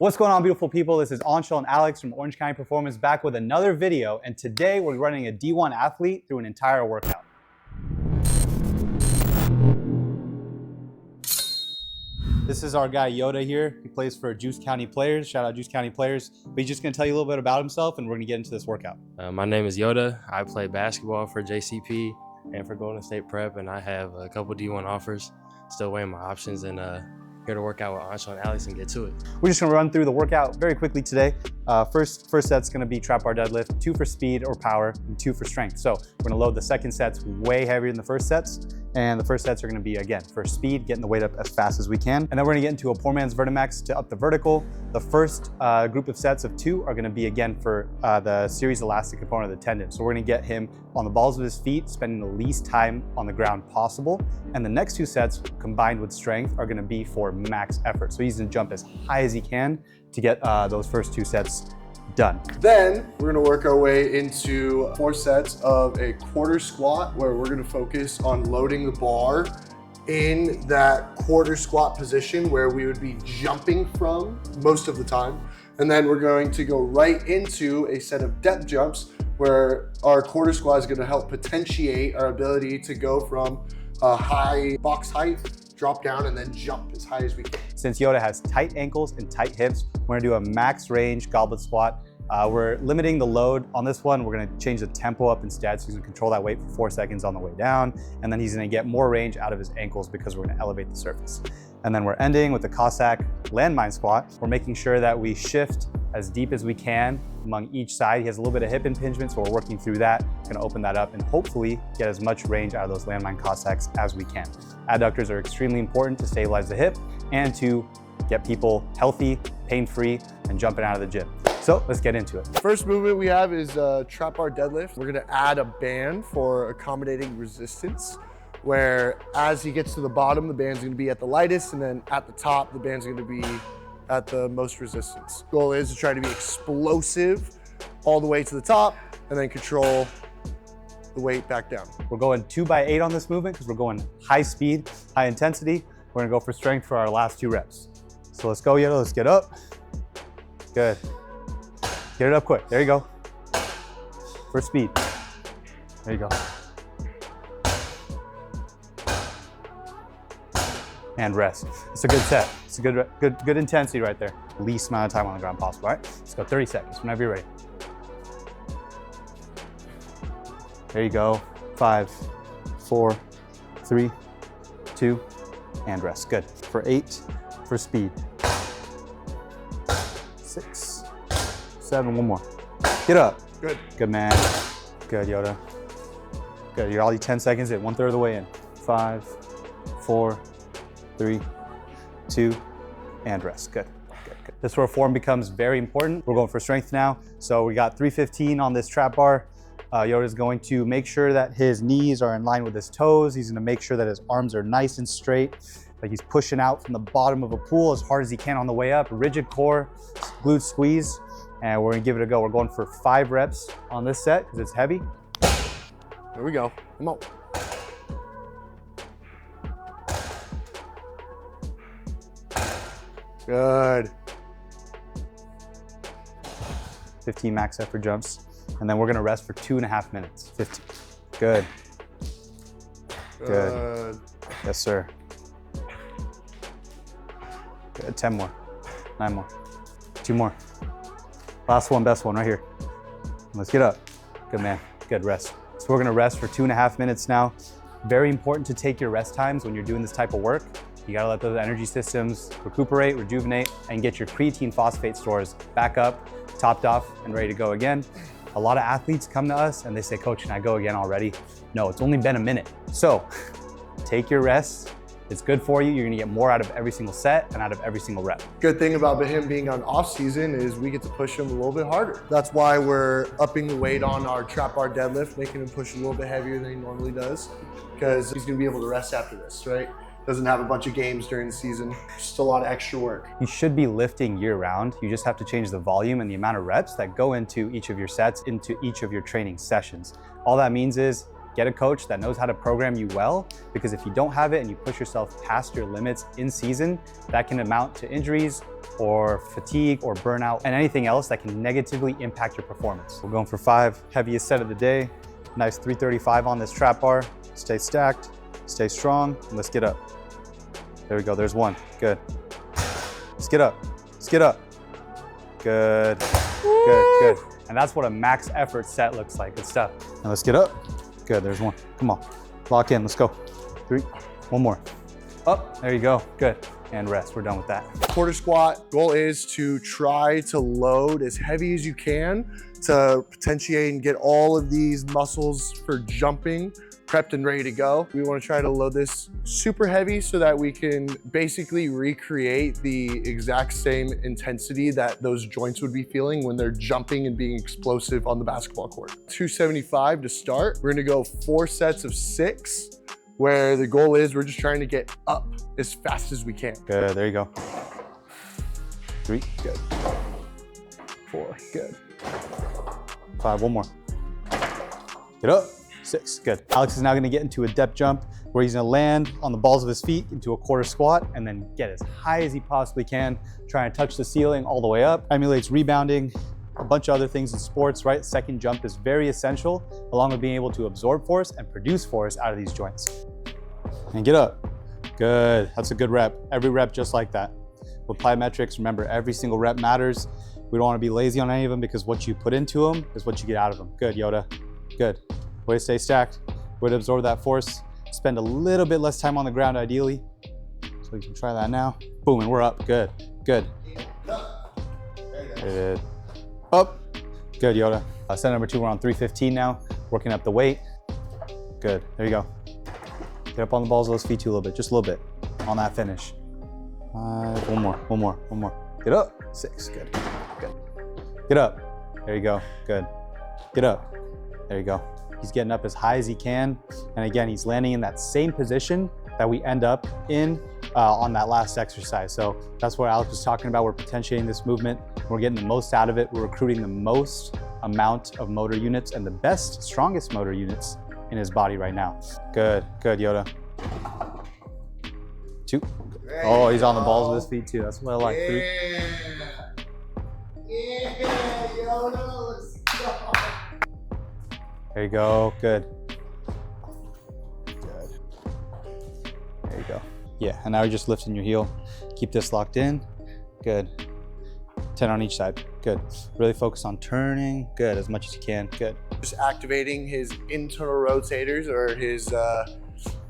What's going on, beautiful people? This is Anshul and Alex from Orange County Performance back with another video, and today we're running a D1 athlete through an entire workout. This is our guy Yoda here. He plays for Juice County Players. Shout out Juice County Players. But he's just gonna tell you a little bit about himself and we're gonna get into this workout. My name is Yoda. I play basketball for JCP and for Golden State Prep, and I have a couple D1 offers. Still weighing my options, and here to work out with Anshul and Alex and get to it. We're just gonna run through the workout very quickly today. First set's gonna be trap bar deadlift, 2 for speed or power, and 2 for strength. So we're gonna load the second sets way heavier than the first sets. And the first sets are gonna be, again, for speed, getting the weight up as fast as we can. And then we're gonna get into a poor man's Vertimax to up the vertical. The first group of sets of 2 are gonna be, again, for the series elastic component of the tendon. So we're gonna get him on the balls of his feet, spending the least time on the ground possible. And the next 2 sets, combined with strength, are gonna be for max effort. So he's gonna jump as high as he can to get those first 2 sets done. Then we're gonna work our way into 4 sets of a quarter squat, where we're gonna focus on loading the bar in that quarter squat position where we would be jumping from most of the time. And then we're going to go right into a set of depth jumps where our quarter squat is gonna help potentiate our ability to go from a high box height, drop down, and then jump as high as we can. Since Yoda has tight ankles and tight hips, we're gonna do a max range goblet squat. We're limiting the load on this one. We're gonna change the tempo up instead, so he's gonna control that weight for 4 seconds on the way down, and then he's gonna get more range out of his ankles because we're gonna elevate the surface. And then we're ending with the Cossack landmine squat. We're making sure that we shift as deep as we can among each side. He has a little bit of hip impingement, so we're working through that. Gonna open that up and hopefully get as much range out of those landmine Cossacks as we can. Adductors are extremely important to stabilize the hip and to get people healthy, pain-free, and jumping out of the gym. So let's get into it. First movement we have is trap bar deadlift. We're gonna add a band for accommodating resistance, where as he gets to the bottom, the band's gonna be at the lightest, and then at the top, the band's gonna be at the most resistance. Goal is to try to be explosive all the way to the top, and then control the weight back down. We're going 2 by 8 on this movement because we're going high speed, high intensity. We're gonna go for strength for our last 2 reps. So let's go, Yoda, let's get up. Good. Get it up quick, there you go. For speed, there you go. And rest. It's a good set. It's a good intensity right there. Least amount of time on the ground possible, all right? Let's go 30 seconds, whenever you're ready. There you go. 5, 4, 3, 2, and rest. Good. For 8, for speed. 6, 7, one more. Get up. Good. Good, man. Good, Yoda. Good, you're already 10 seconds in, 1/3 of the way in. 5, 4, 3, 2, and rest. Good. Good. This is where form becomes very important. We're going for strength now. So we got 315 on this trap bar. Yoda's going to make sure that his knees are in line with his toes. He's gonna make sure that his arms are nice and straight, like he's pushing out from the bottom of a pool as hard as he can on the way up. Rigid core, glute squeeze, and we're gonna give it a go. We're going for 5 reps on this set because it's heavy. There we go, come on. Good. 15 max effort jumps. And then we're gonna rest for 2.5 minutes. 15. Good. Good. Yes, sir. Good. 10 more. 9 more. 2 more. Last one, best one right here. Let's get up. Good, man. Good, rest. So we're gonna rest for 2.5 minutes now. Very important to take your rest times when you're doing this type of work. You gotta let those energy systems recuperate, rejuvenate, and get your creatine phosphate stores back up, topped off, and ready to go again. A lot of athletes come to us and they say, "Coach, can I go again already?" No, it's only been a minute. So take your rest. It's good for you. You're gonna get more out of every single set and out of every single rep. Good thing about him being on off season is we get to push him a little bit harder. That's why we're upping the weight on our trap bar deadlift, making him push a little bit heavier than he normally does, because he's gonna be able to rest after this, right? Doesn't have a bunch of games during the season, just a lot of extra work. You should be lifting year round. You just have to change the volume and the amount of reps that go into each of your sets, into each of your training sessions. All that means is Get a coach that knows how to program you well, because if you don't have it and you push yourself past your limits in season, that can amount to injuries or fatigue or burnout and anything else that can negatively impact your performance. We're going for 5, heaviest set of the day. Nice 335 on this trap bar. Stay stacked, stay strong, and let's get up. There we go, there's 1, good. Let's get up, let's get up. Good, good, good. And that's what a max effort set looks like, good stuff. Now let's get up. Good, there's 1, come on. Lock in, let's go. 3, 1 more. Up, there you go, good. And rest, we're done with that. Quarter squat, goal is to try to load as heavy as you can to potentiate and get all of these muscles for jumping prepped and ready to go. We want to try to load this super heavy so that we can basically recreate the exact same intensity that those joints would be feeling when they're jumping and being explosive on the basketball court. 275 to start. We're going to go 4 sets of 6, where the goal is we're just trying to get up as fast as we can. Good, there you go. 3, good. 4, good. 5, 1 more. Get up, 6, good. Alex is now gonna get into a depth jump where he's gonna land on the balls of his feet into a quarter squat and then get as high as he possibly can, trying to touch the ceiling all the way up. Emulates rebounding, a bunch of other things in sports, right? Second jump is very essential, along with being able to absorb force and produce force out of these joints. And get up. Good, that's a good rep. Every rep just like that. With plyometrics, remember every single rep matters. We don't wanna be lazy on any of them because what you put into them is what you get out of them. Good, Yoda, good. Way to stay stacked, way to absorb that force. Spend a little bit less time on the ground ideally. So we can try that now. Boom, and we're up, good, good. Good. Up, good, Yoda. Set number 2, we're on 315 now, working up the weight. Good, there you go. Get up on the balls of those feet too a little bit, just a little bit on that finish. 5, 1 more, 1 more, 1 more. Get up, 6, good, good. Get up, there you go, good. Get up, there you go. He's getting up as high as he can. And again, he's landing in that same position that we end up in on that last exercise. So that's what Alex was talking about. We're potentiating this movement. We're getting the most out of it. We're recruiting the most amount of motor units and the best, strongest motor units in his body right now. Good, good, Yoda. 2. Oh, he's on the balls of his feet too. That's what I like. 3. Yeah, Yoda, let's go. There you go, good. Good. There you go. Yeah, and now you're just lifting your heel. Keep this locked in. Good. 10 on each side. Good. Really focus on turning. Good, as much as you can. Good. Just activating his internal rotators or his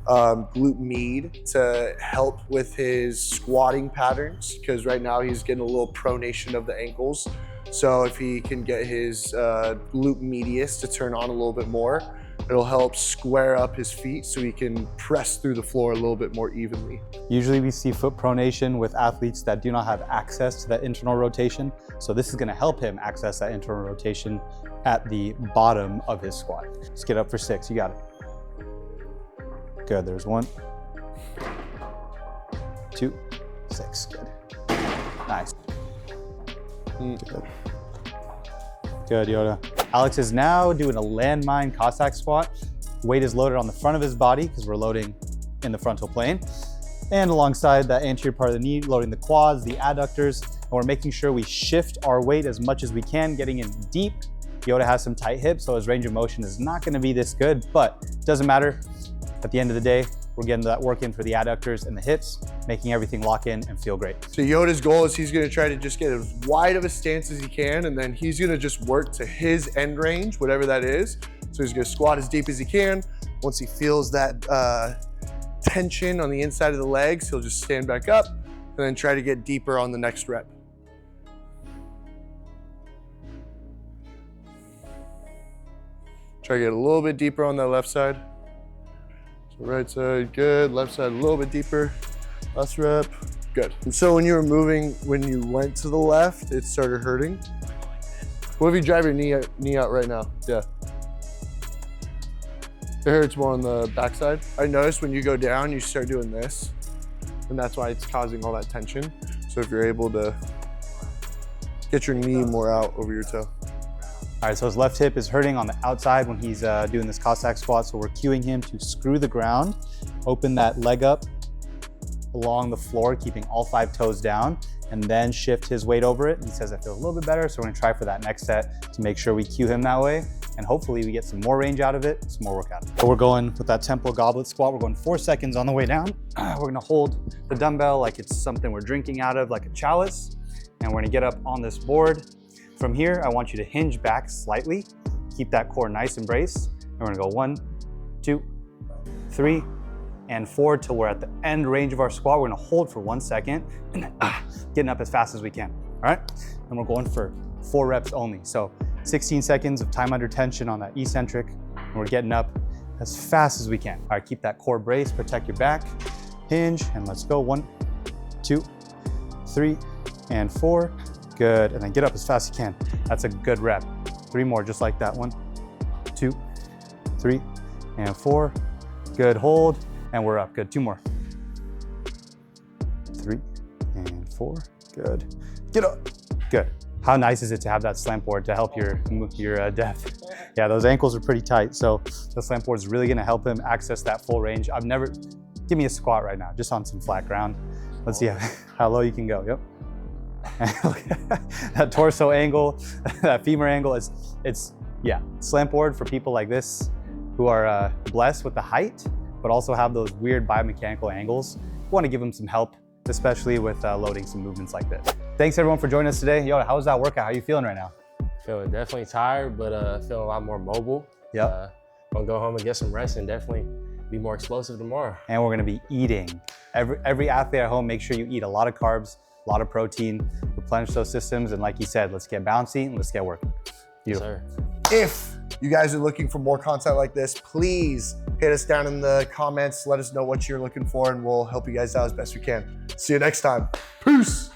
glute med to help with his squatting patterns, because right now he's getting a little pronation of the ankles. So if he can get his glute medius to turn on a little bit more, it'll help square up his feet so he can press through the floor a little bit more evenly. Usually we see foot pronation with athletes that do not have access to that internal rotation. So this is gonna help him access that internal rotation at the bottom of his squat. Let's get up for 6, you got it. Good, there's 1, 2, 6, good. Nice. Good. Good, Yoda. Alex is now doing a landmine Cossack squat. Weight is loaded on the front of his body because we're loading in the frontal plane. And alongside that anterior part of the knee, loading the quads, the adductors, and we're making sure we shift our weight as much as we can, getting in deep. Yoda has some tight hips, so his range of motion is not gonna be this good, but it doesn't matter. At the end of the day, we're getting that work in for the adductors and the hips, making everything lock in and feel great. So Yoda's goal is he's gonna try to just get as wide of a stance as he can, and then he's gonna just work to his end range, whatever that is. So he's gonna squat as deep as he can. Once he feels that tension on the inside of the legs, he'll just stand back up and then try to get deeper on the next rep. Try to get a little bit deeper on that left side. So right side, good. Left side, a little bit deeper. Last rep, good. And so when you were moving, when you went to the left, it started hurting. What if you drive your knee out right now? Yeah. It hurts more on the backside. I noticed when you go down, you start doing this, and that's why it's causing all that tension. So if you're able to get your knee more out over your toe. All right, so his left hip is hurting on the outside when he's doing this Cossack squat. So we're cueing him to screw the ground, open that leg up along the floor, keeping all 5 toes down, and then shift his weight over it. He says, I feel a little bit better. So we're gonna try for that next set to make sure we cue him that way. And hopefully we get some more range out of it, some more work out of it. So we're going with that tempo goblet squat. We're going 4 seconds on the way down. We're gonna hold the dumbbell like it's something we're drinking out of, like a chalice. And we're gonna get up on this board. From here, I want you to hinge back slightly. Keep that core nice and braced. And we're gonna go 1, 2, 3, and 4 till we're at the end range of our squat. We're gonna hold for 1 second and then getting up as fast as we can, all right? And we're going for 4 reps only. So 16 seconds of time under tension on that eccentric, and we're getting up as fast as we can. All right, keep that core braced, protect your back, hinge, and let's go. 1, 2, 3, and 4. Good, and then get up as fast as you can. That's a good rep. 3 more, just like that. 1, 2, 3, and 4. Good, hold, and we're up. Good, 2 more. 3 and 4, good. Get up, good. How nice is it to have that slant board to help your depth? Yeah, those ankles are pretty tight, so the slant board is really gonna help him access that full range. Give me a squat right now, just on some flat ground. Let's see how low you can go, yep. That torso angle, that femur angle, yeah, slant board for people like this who are blessed with the height, but also have those weird biomechanical angles. You wanna give them some help, especially with loading some movements like this. Thanks everyone for joining us today. Yo, how was that workout? How are you feeling right now? Feeling definitely tired, but feeling a lot more mobile. Yep. Gonna go home and get some rest and definitely be more explosive tomorrow. And we're gonna be eating. Every athlete at home, make sure you eat a lot of carbs, a lot of protein, replenish those systems, and like you said, let's get bouncy and let's get working. Yes, sir. If you guys are looking for more content like this, please hit us down in the comments. Let us know what you're looking for and we'll help you guys out as best we can. See you next time. Peace.